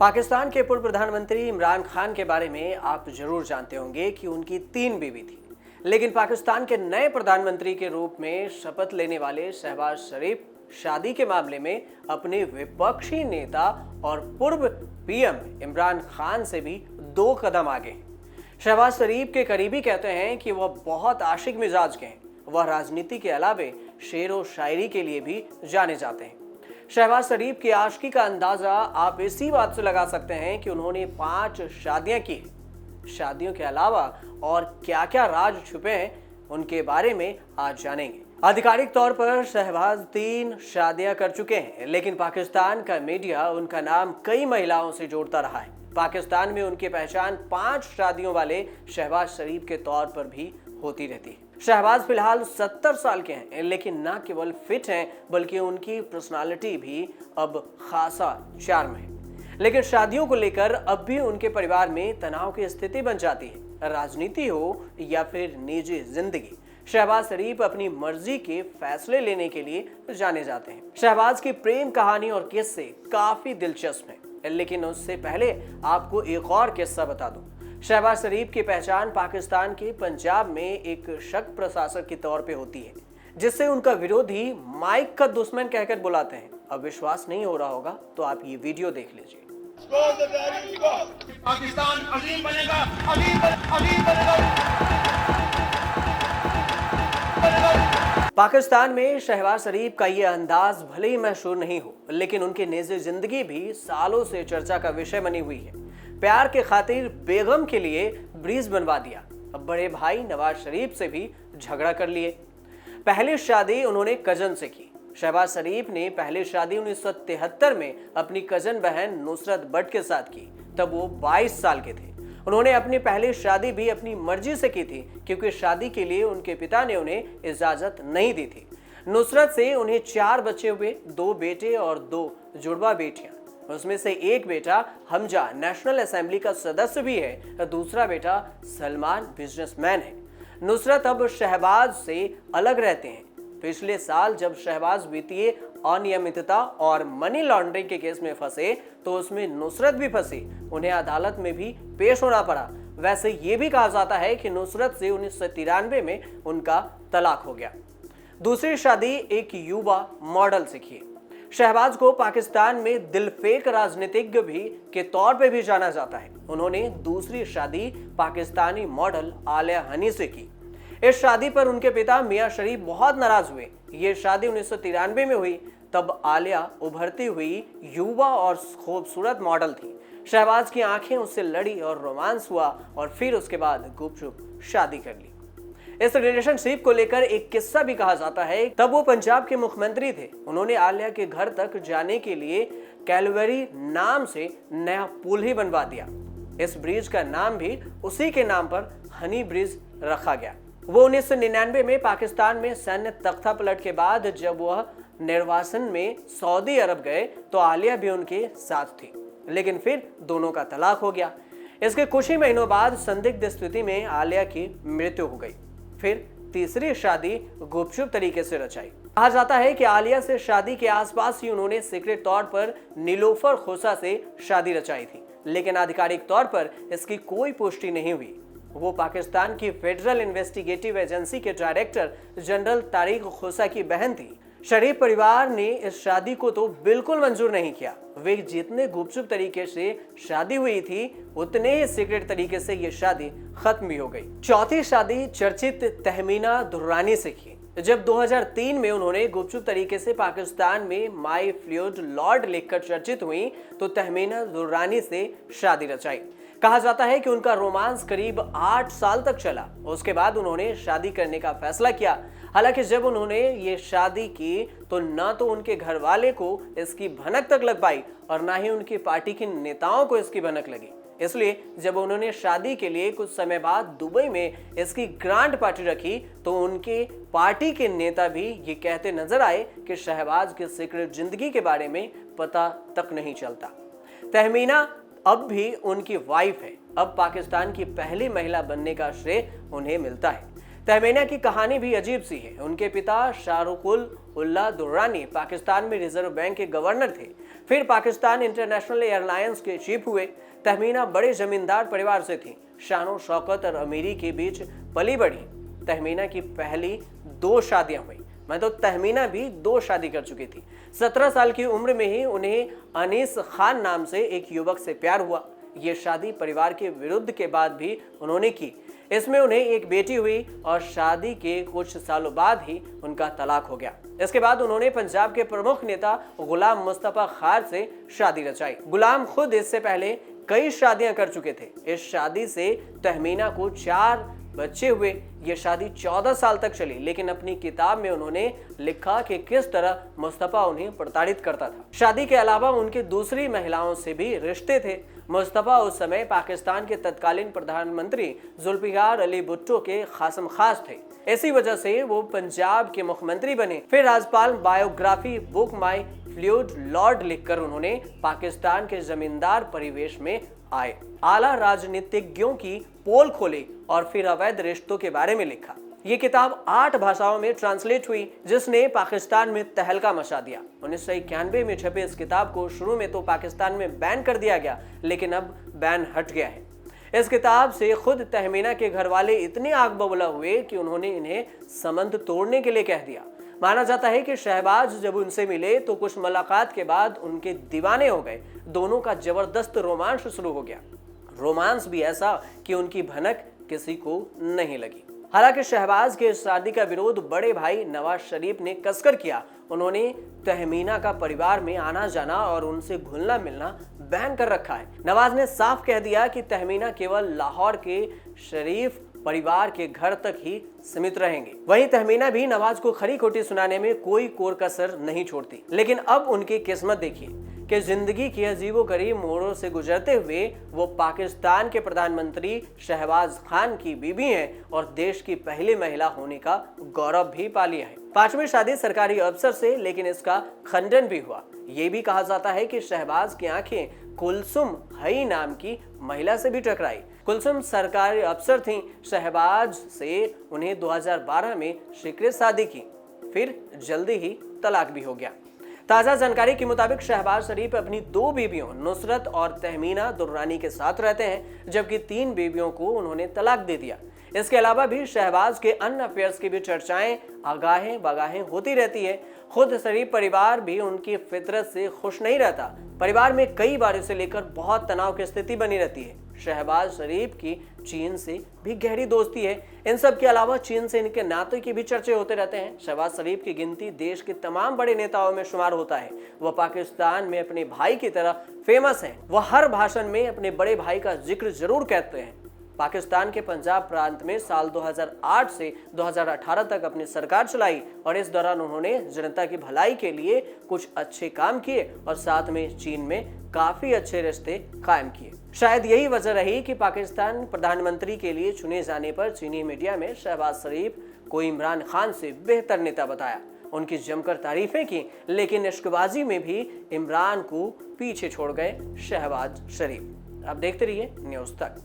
पाकिस्तान के पूर्व प्रधानमंत्री इमरान खान के बारे में आप जरूर जानते होंगे कि उनकी 3 बीवी थी। लेकिन पाकिस्तान के नए प्रधानमंत्री के रूप में शपथ लेने वाले शहबाज शरीफ शादी के मामले में अपने विपक्षी नेता और पूर्व पीएम इमरान खान से भी 2 कदम आगे हैं। शहबाज शरीफ के करीबी कहते हैं कि वह बहुत आशिक मिजाज के हैं। वह राजनीति के अलावे शेर व शायरी के लिए भी जाने जाते हैं। शहबाज शरीफ की आशिकी का अंदाजा आप इसी बात से लगा सकते हैं कि उन्होंने 5 शादियां की। शादियों के अलावा और क्या क्या राज छुपे हैं उनके बारे में आज जानेंगे। आधिकारिक तौर पर शहबाज 3 शादियां कर चुके हैं, लेकिन पाकिस्तान का मीडिया उनका नाम कई महिलाओं से जोड़ता रहा है। पाकिस्तान में उनकी पहचान 5 शादियों वाले शहबाज शरीफ के तौर पर भी होती रहती है। शहबाज फिलहाल 70 साल के हैं, लेकिन न केवल फिट हैं बल्कि उनकी पर्सनालिटी भी अब खासा चार्म है। लेकिन शादियों को लेकर अब भी उनके परिवार में तनाव की स्थिति बन जाती है। राजनीति हो या फिर निजी जिंदगी, शहबाज शरीफ अपनी मर्जी के फैसले लेने के लिए जाने जाते हैं। शहबाज की प्रेम कहानी और किस्से काफी दिलचस्प हैं, लेकिन उससे पहले आपको एक और किस्सा बता दूं। शहबाज शरीफ की पहचान पाकिस्तान के पंजाब में एक शक प्रशासक के तौर पे होती है, जिससे उनका विरोधी माइक का दुश्मन कहकर बुलाते हैं। अब विश्वास नहीं हो रहा होगा तो आप ये वीडियो देख लीजिए। पाकिस्तान अजीम बनेगा, अजीम बनेगा। पाकिस्तान में शहबाज शरीफ का ये अंदाज भले ही मशहूर नहीं हो, लेकिन उनकी निजी जिंदगी भी सालों से चर्चा का विषय बनी हुई है। प्यार के खातिर बेगम के लिए ब्रिज बनवा दिया। अब बड़े भाई नवाज शरीफ से भी झगड़ा कर लिए। पहली शादी उन्होंने कजन से की। शहबाज शरीफ ने पहली शादी 1973 में अपनी कजन बहन नुसरत भट्ट के साथ की। तब वो 22 साल के थे। उन्होंने अपनी पहली शादी भी अपनी मर्जी से की थी, क्योंकि शादी के लिए उनके पिता ने उन्हें इजाजत नहीं दी थी। नुसरत से उन्हें 4 बच्चे हुए, 2 बेटे और 2 जुड़वा बेटियां। उसमें से एक बेटा हमजा नेशनल असेंबली का सदस्य भी है, दूसरा बेटा सलमान बिजनेसमैन है। नुसरत अब शहबाज से अलग रहते हैं। पिछले साल जब शहबाज वित्तीय अनियमितता और मनी लॉन्ड्रिंग के केस में फंसे तो उसमें नुसरत भी फंसी। उन्हें अदालत में भी पेश होना पड़ा। वैसे ये भी कहा जाता है कि नुसरत से 1993 में उनका तलाक हो गया। दूसरी शादी एक युवा मॉडल से की। शहबाज को पाकिस्तान में दिलफेक राजनीतिज्ञ भी के तौर पे भी जाना जाता है। उन्होंने दूसरी शादी पाकिस्तानी मॉडल आलिया हनी से की। इस शादी पर उनके पिता मियां शरीफ बहुत नाराज हुए। ये शादी 1993 में हुई। तब आलिया उभरती हुई युवा और खूबसूरत मॉडल थी। शहबाज की आंखें उससे लड़ी और रोमांस हुआ और फिर उसके बाद गुपचुप शादी कर ली। इस रिलेशनशिप को लेकर एक किस्सा भी कहा जाता है। तब वो पंजाब के मुख्यमंत्री थे। उन्होंने आलिया के घर तक जाने के लिए कैलवरी नाम से नया पुल ही बनवा दिया। इस ब्रिज का नाम भी उसी के नाम पर हनी ब्रिज रखा गया। वो 1999 में पाकिस्तान में सैन्य तख्ता पलट के बाद जब वह निर्वासन में सऊदी अरब गए तो आलिया भी उनके साथ थी, लेकिन फिर दोनों का तलाक हो गया। इसके कुछ ही महीनों बाद संदिग्ध स्थिति में आलिया की मृत्यु हो गई। फिर तीसरी शादी गुपचुप तरीके से रचाई। कहा जाता है कि आलिया से शादी के आसपास ही उन्होंने सीक्रेट तौर पर नीलोफर खोसा से शादी रचाई थी, लेकिन आधिकारिक तौर पर इसकी कोई पुष्टि नहीं हुई। वो पाकिस्तान की फेडरल इन्वेस्टिगेटिव एजेंसी के डायरेक्टर जनरल तारिक खोसा की बहन थी। शरीफ परिवार ने इस शादी को तो बिल्कुल मंजूर नहीं किया। वे जितने गुपचुप तरीके से शादी हुई थी उतने ही सीक्रेट तरीके से ये शादी खत्म भी हो गई। चौथी शादी चर्चित तहमीना दुर्रानी से की। जब 2003 में उन्होंने गुपचुप तरीके से पाकिस्तान में माई फ्लूइड लॉर्ड लिखकर चर्चित हुई तो तहमीना दुर्रानी से शादी रचाई। कहा जाता है कि उनका रोमांस करीब 8 साल तक चला। उसके बाद उन्होंने शादी करने का फैसला किया। हालांकि जब उन्होंने ये शादी की तो न तो उनके घर वाले को इसकी भनक तक लग पाई और ना ही उनकी पार्टी के नेताओं को इसकी भनक लगी। इसलिए जब उन्होंने शादी के लिए कुछ समय बाद दुबई में इसकी ग्रांड पार्टी रखी तो उनके पार्टी के नेता भी ये कहते नजर आए कि शहबाज की सीक्रेट जिंदगी के बारे में पता तक नहीं चलता। तहमीना अब भी उनकी वाइफ है। अब पाकिस्तान की पहली महिला बनने का श्रेय उन्हें मिलता है। तहमीना की कहानी भी अजीब सी है। उनके पिता शाहरुकुल उल्लाह दुर्रानी पाकिस्तान में रिजर्व बैंक के गवर्नर थे। फिर पाकिस्तान इंटरनेशनल एयरलाइंस के चीफ हुए। तहमीना बड़े जमींदार परिवार से थी। शानो शौकत और अमीरी के बीच पली बढ़ी। तहमीना की पहली 2 शादियां हुई। तहमीना भी 2 शादी कर चुकी थी। 17 साल की उम्र में ही उन्हें अनीस खान नाम से एक युवक से प्यार हुआ। ये शादी परिवार के विरुद्ध के बाद भी उन्होंने की। इसमें उन्हें एक बेटी हुई और शादी के कुछ सालों बाद ही उनका तलाक हो गया। इसके बाद उन्होंने पंजाब के प्रमुख नेता गुलाम मुस्तफा खान से शादी रचाई। गुलाम खुद इससे पहले कई शादियां कर चुके थे। इस शादी से तहमीना को 4 बच्चे हुए। ये शादी 14 साल तक चली, लेकिन अपनी किताब में उन्होंने लिखा कि किस तरह मुस्तफा उन्हें प्रताड़ित करता था। शादी के अलावा उनके दूसरी महिलाओं से भी रिश्ते थे। मुस्तफा उस समय पाकिस्तान के तत्कालीन प्रधानमंत्री जुल्फिकार अली भुट्टो के खासम खास थे। इसी वजह से वो पंजाब के मुख्यमंत्री बने। फिर राज्यपाल बायोग्राफी बुक माई फ्लूड लॉर्ड लिखकर उन्होंने पाकिस्तान के जमींदार परिवेश में आए, आला राजनीतिज्ञों की पोल खोली और फिर अवैध रिश्तों के बारे में लिखा। ये किताब 8 भाषाओं में ट्रांसलेट हुई, जिसने पाकिस्तान में तहलका मचा दिया। 1991 में छपे इस किताब को शुरू में तो पाकिस्तान में बैन कर दिया गया, लेकिन अब बैन हट गया है। इस किताब से खुद तहमीना के घर वाले इतने आग बबूला हुए कि उन्होंने इन्हें संबंध तोड़ने के लिए कह दिया। माना जाता है कि शहबाज जब उनसे मिले तो कुछ मुलाकात के बाद उनके दीवाने हो गए। दोनों का जबरदस्त रोमांस शुरू हो गया। रोमांस भी ऐसा कि उनकी भनक किसी को नहीं लगी। हालांकि शहबाज के इस शादी का विरोध बड़े भाई नवाज शरीफ ने कसकर किया। उन्होंने तहमीना का परिवार में आना जाना और उनसे घुलना मिलना बैन कर रखा है। नवाज ने साफ कह दिया कि तहमीना केवल लाहौर के शरीफ परिवार के घर तक ही सीमित रहेंगे। वहीं तहमीना भी नवाज को खरी खोटी सुनाने में कोई कोर कसर नहीं छोड़ती। लेकिन अब उनकी किस्मत देखिए कि जिंदगी के अजीबोगरीब मोड़ों से गुजरते हुए वो पाकिस्तान के प्रधानमंत्री शहबाज खान की बीवी हैं और देश की पहली महिला होने का गौरव भी पा लिया है। 5वीं शादी सरकारी अफसर से, लेकिन इसका खंडन भी हुआ। ये भी कहा जाता है कि शहबाज की आंखें कुलसुम हई नाम की महिला से भी टकराई। कुलसुम सरकारी अफसर थीं। शहबाज से उन्हें 2012 में शीघ्र शादी की, फिर जल्दी ही तलाक भी हो गया। ताजा जानकारी के मुताबिक शहबाज शरीफ अपनी 2 बीवियों नुसरत और तहमीना दुर्रानी के साथ रहते हैं, जबकि 3 बीवियों को उन्होंने तलाक दे दिया। इसके अलावा भी शहबाज के अन्य अफेयर्स की भी चर्चाएं आगाहें बगाहें होती रहती है। खुद शरीफ परिवार भी उनकी फितरत से खुश नहीं रहता। परिवार में कई बार इसे लेकर बहुत तनाव की स्थिति बनी रहती है। शहबाज शरीफ की चीन से भी गहरी दोस्ती है। इन सब के अलावा चीन से इनके नाते की भी चर्चे होते रहते हैं। शहबाज शरीफ की गिनती देश के तमाम बड़े नेताओं में शुमार होता है। वह पाकिस्तान में अपने भाई की तरह फेमस है। वह हर भाषण में अपने बड़े भाई का जिक्र जरूर कहते हैं। पाकिस्तान के पंजाब प्रांत में साल 2008 से 2018 तक अपनी सरकार चलाई और इस दौरान उन्होंने जनता की भलाई के लिए कुछ अच्छे काम किए और साथ में चीन में काफी अच्छे रिश्ते कायम किए। शायद यही वजह रही कि पाकिस्तान प्रधानमंत्री के लिए चुने जाने पर चीनी मीडिया में शहबाज शरीफ को इमरान खान से बेहतर नेता बताया। उनकी जमकर तारीफें की, लेकिन इश्कबाजी में भी इमरान को पीछे छोड़ गए शहबाज शरीफ। अब देखते रहिए न्यूज़ तक।